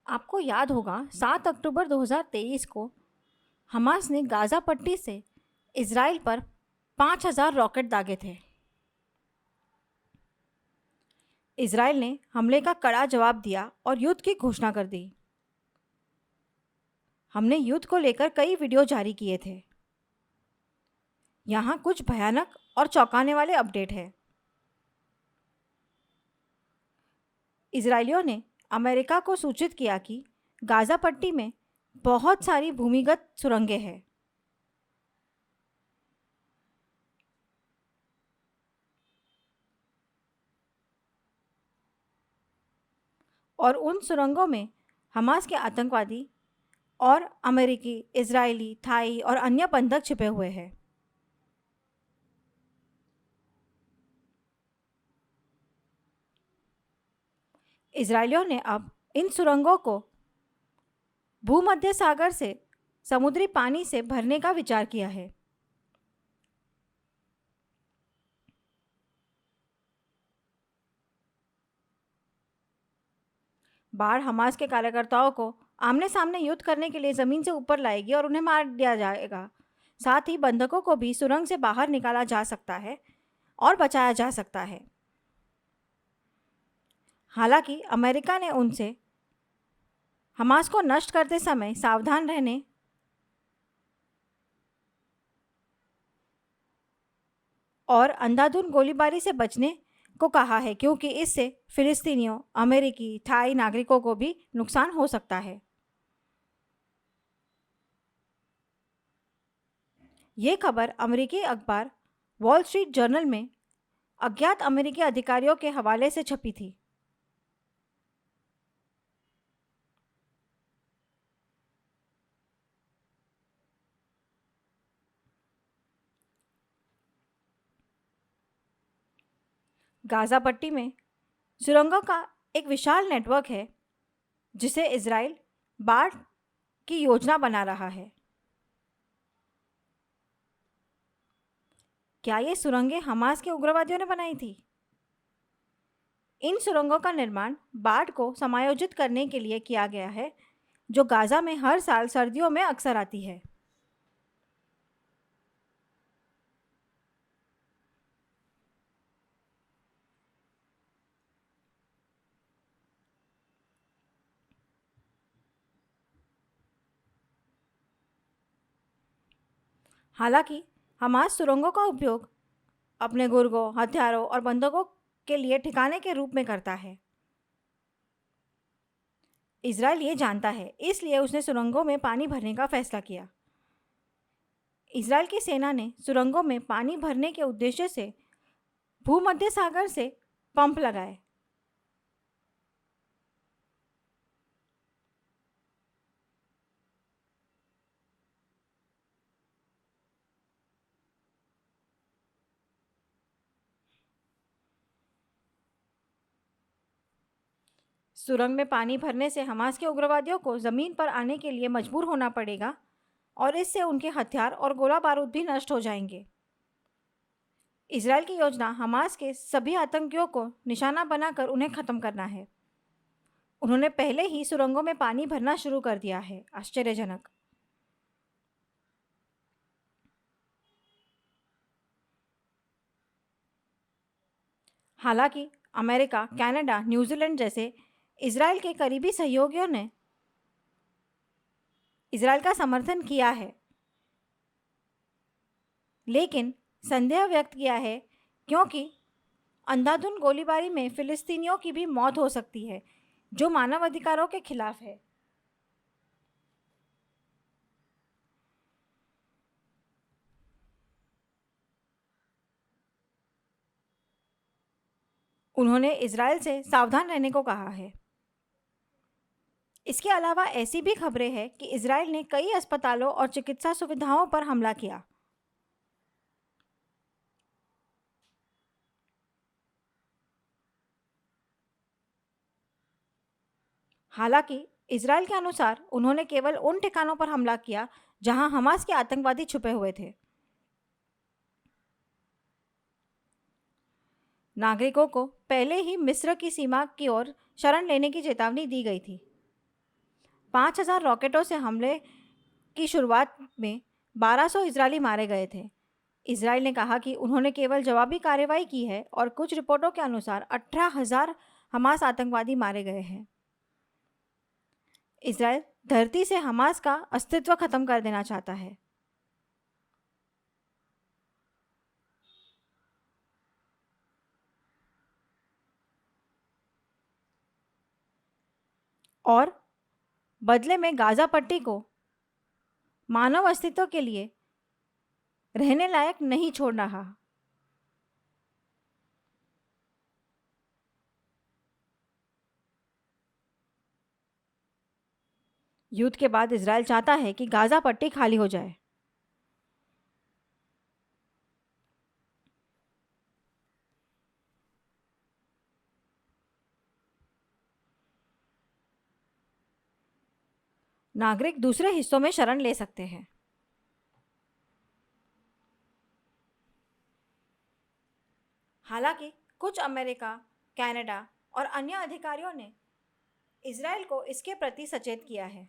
आपको याद होगा 7 अक्टूबर 2023 को हमास ने गाज़ा पट्टी से इज़राइल पर 5,000 रॉकेट दागे थे। इज़राइल ने हमले का कड़ा जवाब दिया और युद्ध की घोषणा कर दी। हमने युद्ध को लेकर कई वीडियो जारी किए थे। यहाँ कुछ भयानक और चौंकाने वाले अपडेट हैं। इजरायलियों ने अमेरिका को सूचित किया कि गाज़ा पट्टी में बहुत सारी भूमिगत सुरंगें हैं। और उन सुरंगों में हमास के आतंकवादी और अमेरिकी, इजरायली, थाई और अन्य बंधक छिपे हुए हैं। इजरायलियों ने अब इन सुरंगों को भूमध्य सागर से समुद्री पानी से भरने का विचार किया है। बाढ़ हमास के कार्यकर्ताओं को आमने सामने युद्ध करने के लिए जमीन से ऊपर लाएगी और उन्हें मार दिया जाएगा। साथ ही बंधकों को भी सुरंग से बाहर निकाला जा सकता है और बचाया जा सकता है। हालांकि अमेरिका ने उनसे हमास को नष्ट करते समय सावधान रहने और अंधाधुंध गोलीबारी से बचने को कहा है, क्योंकि इससे फिलिस्तीनियों, अमेरिकी, थाई नागरिकों को भी नुकसान हो सकता है। ये खबर अमेरिकी अखबार वॉल स्ट्रीट जर्नल में अज्ञात अमेरिकी अधिकारियों के हवाले से छपी थी। गाज़ा पट्टी में सुरंगों का एक विशाल नेटवर्क है जिसे इजराइल बाढ़ की योजना बना रहा है। क्या ये सुरंगें हमास के उग्रवादियों ने बनाई थी? इन सुरंगों का निर्माण बाढ़ को समायोजित करने के लिए किया गया है, जो गाज़ा में हर साल सर्दियों में अक्सर आती है। हालांकि हमास सुरंगों का उपयोग अपने गुर्गों, हथियारों और बंदूकों के लिए ठिकाने के रूप में करता है। इजराइल ये जानता है, इसलिए उसने सुरंगों में पानी भरने का फैसला किया। इजराइल की सेना ने सुरंगों में पानी भरने के उद्देश्य से भूमध्य सागर से पंप लगाए। सुरंग में पानी भरने से हमास के उग्रवादियों को जमीन पर आने के लिए मजबूर होना पड़ेगा और इससे उनके हथियार और गोला बारूद भी नष्ट हो जाएंगे। इजराइल की योजना हमास के सभी आतंकियों को निशाना बनाकर उन्हें खत्म करना है। उन्होंने पहले ही सुरंगों में पानी भरना शुरू कर दिया है। आश्चर्यजनक। हालांकि अमेरिका, कनाडा, न्यूजीलैंड जैसे इजराइल के करीबी सहयोगियों ने इजराइल का समर्थन किया है, लेकिन संदेह व्यक्त किया है, क्योंकि अंधाधुंध गोलीबारी में फिलिस्तीनियों की भी मौत हो सकती है, जो मानवाधिकारों के खिलाफ है। उन्होंने इजराइल से सावधान रहने को कहा है। इसके अलावा ऐसी भी खबरें हैं कि इजराइल ने कई अस्पतालों और चिकित्सा सुविधाओं पर हमला किया। हालांकि इजराइल के अनुसार उन्होंने केवल उन ठिकानों पर हमला किया जहां हमास के आतंकवादी छुपे हुए थे। नागरिकों को पहले ही मिस्र की सीमा की ओर शरण लेने की चेतावनी दी गई थी। 5,000 रॉकेटों से हमले की शुरुआत में 1200 इजरायली मारे गए थे। इजराइल ने कहा कि उन्होंने केवल जवाबी कार्रवाई की है और कुछ रिपोर्टों के अनुसार 18,000 हमास आतंकवादी मारे गए हैं। इजराइल धरती से हमास का अस्तित्व खत्म कर देना चाहता है। और बदले में गाजा पट्टी को मानव अस्तित्व के लिए रहने लायक नहीं छोड़ रहा। युद्ध के बाद इजराइल चाहता है कि गाजा पट्टी खाली हो जाए। नागरिक दूसरे हिस्सों में शरण ले सकते हैं। हालांकि कुछ अमेरिका, कनाडा और अन्य अधिकारियों ने इजराइल को इसके प्रति सचेत किया है।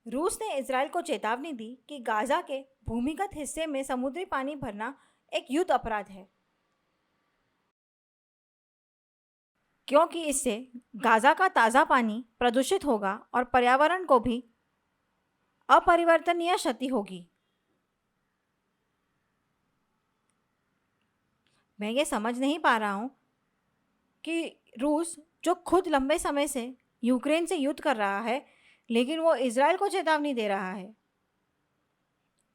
रूस ने इजराइल को चेतावनी दी कि गाजा के भूमिगत हिस्से में समुद्री पानी भरना एक युद्ध अपराध है, क्योंकि इससे गाजा का ताज़ा पानी प्रदूषित होगा और पर्यावरण को भी अपरिवर्तनीय क्षति होगी। मैं ये समझ नहीं पा रहा हूँ कि रूस, जो खुद लंबे समय से यूक्रेन से युद्ध कर रहा है, लेकिन वो इजराइल को चेतावनी दे रहा है।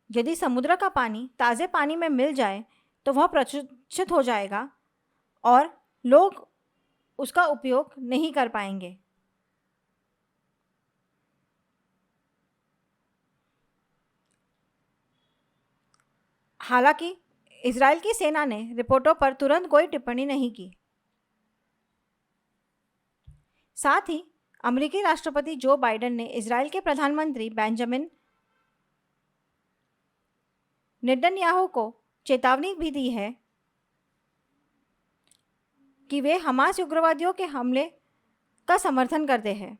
यदि समुद्र का पानी ताज़े पानी में मिल जाए तो वह प्रदूषित हो जाएगा और लोग उसका उपयोग नहीं कर पाएंगे। हालांकि इजराइल की सेना ने रिपोर्टों पर तुरंत कोई टिप्पणी नहीं की। साथ ही अमेरिकी राष्ट्रपति जो बाइडेन ने इजराइल के प्रधानमंत्री बेंजामिन नेतन्याहू को चेतावनी भी दी है कि वे हमास उग्रवादियों के हमले का समर्थन करते हैं,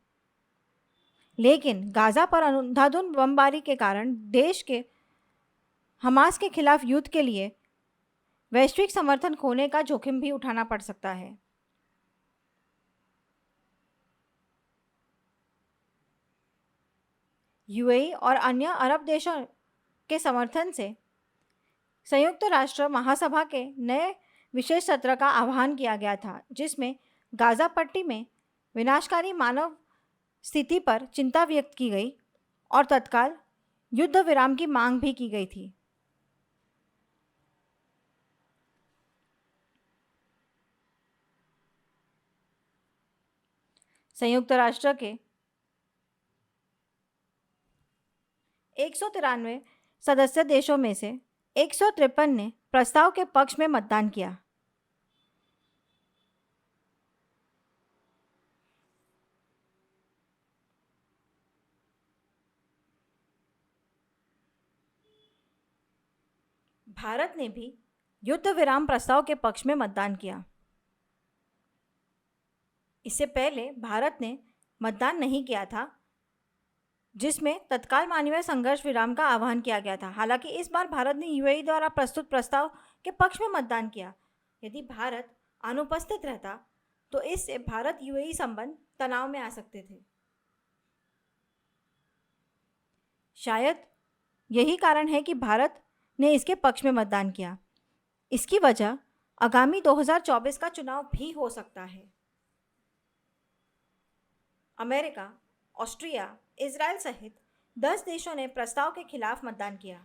लेकिन गाजा पर अंधाधुंध बमबारी के कारण देश के हमास के खिलाफ युद्ध के लिए वैश्विक समर्थन खोने का जोखिम भी उठाना पड़ सकता है। यूएई और अन्य अरब देशों के समर्थन से संयुक्त राष्ट्र महासभा के नए विशेष सत्र का आह्वान किया गया था, जिसमें गाजा पट्टी में विनाशकारी मानव स्थिति पर चिंता व्यक्त की गई और तत्काल युद्ध विराम की मांग भी की गई थी। संयुक्त राष्ट्र के 193 सदस्य देशों में से 153 ने प्रस्ताव के पक्ष में मतदान किया। भारत ने भी युद्ध विराम प्रस्ताव के पक्ष में मतदान किया। इससे पहले भारत ने मतदान नहीं किया था, जिसमें तत्काल मानवीय संघर्ष विराम का आह्वान किया गया था। हालांकि इस बार भारत ने यूएई द्वारा प्रस्तुत प्रस्ताव के पक्ष में मतदान किया। यदि भारत अनुपस्थित रहता तो इससे भारत यूएई संबंध तनाव में आ सकते थे। शायद यही कारण है कि भारत ने इसके पक्ष में मतदान किया। इसकी वजह आगामी 2024 का चुनाव भी हो सकता है। अमेरिका, ऑस्ट्रिया, इजराइल सहित 10 देशों ने प्रस्ताव के खिलाफ मतदान किया।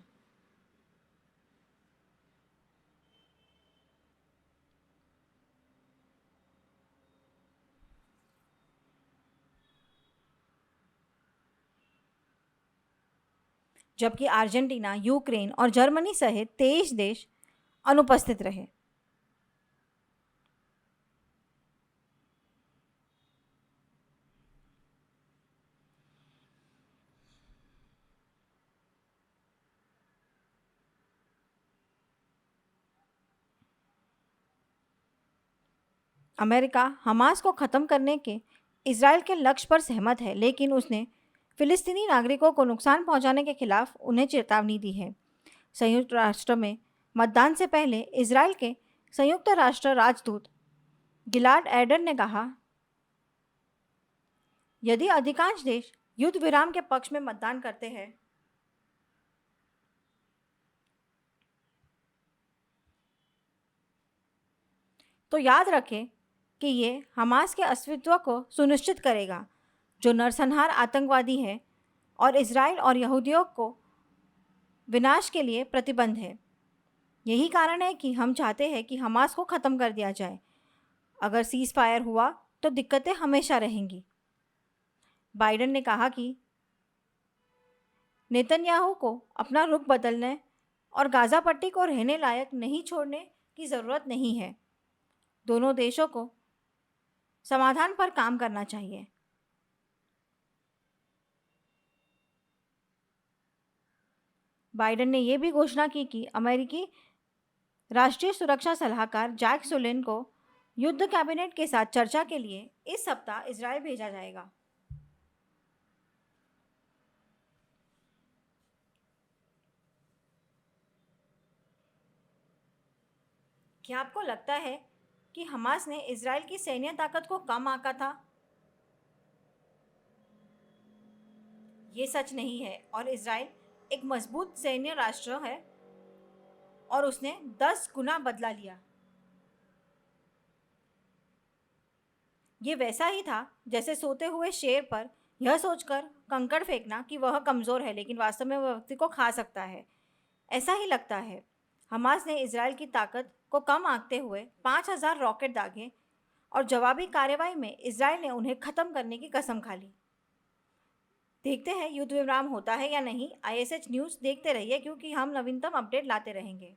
जबकि अर्जेंटीना, यूक्रेन और जर्मनी सहित 23 देश अनुपस्थित रहे। अमेरिका हमास को ख़त्म करने के इजराइल के लक्ष्य पर सहमत है, लेकिन उसने फिलिस्तीनी नागरिकों को नुकसान पहुंचाने के खिलाफ उन्हें चेतावनी दी है। संयुक्त राष्ट्र में मतदान से पहले इजराइल के संयुक्त राष्ट्र राजदूत गिलाड एडर ने कहा, यदि अधिकांश देश युद्ध विराम के पक्ष में मतदान करते हैं तो याद रखें कि ये हमास के अस्तित्व को सुनिश्चित करेगा, जो नरसंहार आतंकवादी है और इजराइल और यहूदियों को विनाश के लिए प्रतिबद्ध है। यही कारण है कि हम चाहते हैं कि हमास को ख़त्म कर दिया जाए। अगर सीज़ फायर हुआ तो दिक्कतें हमेशा रहेंगी। बाइडेन ने कहा कि नेतन्याहू को अपना रुख बदलने और गाज़ा पट्टी को रहने लायक नहीं छोड़ने की ज़रूरत नहीं है। दोनों देशों को समाधान पर काम करना चाहिए। बाइडेन ने यह भी घोषणा की कि अमेरिकी राष्ट्रीय सुरक्षा सलाहकार जैक सुलिन को युद्ध कैबिनेट के साथ चर्चा के लिए इस सप्ताह इजरायल भेजा जाएगा। क्या आपको लगता है कि हमास ने इजरायल की सैन्य ताकत को कम आंका था? ये सच नहीं है और इजरायल एक मजबूत सैन्य राष्ट्र है और उसने 10 गुना बदला लिया। ये वैसा ही था जैसे सोते हुए शेर पर यह सोचकर कंकड़ फेंकना कि वह कमज़ोर है, लेकिन वास्तव में वह व्यक्ति को खा सकता है। ऐसा ही लगता है। हमास ने इजरायल की ताकत को कम आंकते हुए 5000 रॉकेट दागे और जवाबी कार्रवाई में इजरायल ने उन्हें ख़त्म करने की कसम खा ली। देखते हैं युद्ध विराम होता है या नहीं। ISH न्यूज़ देखते रहिए क्योंकि हम नवीनतम अपडेट लाते रहेंगे।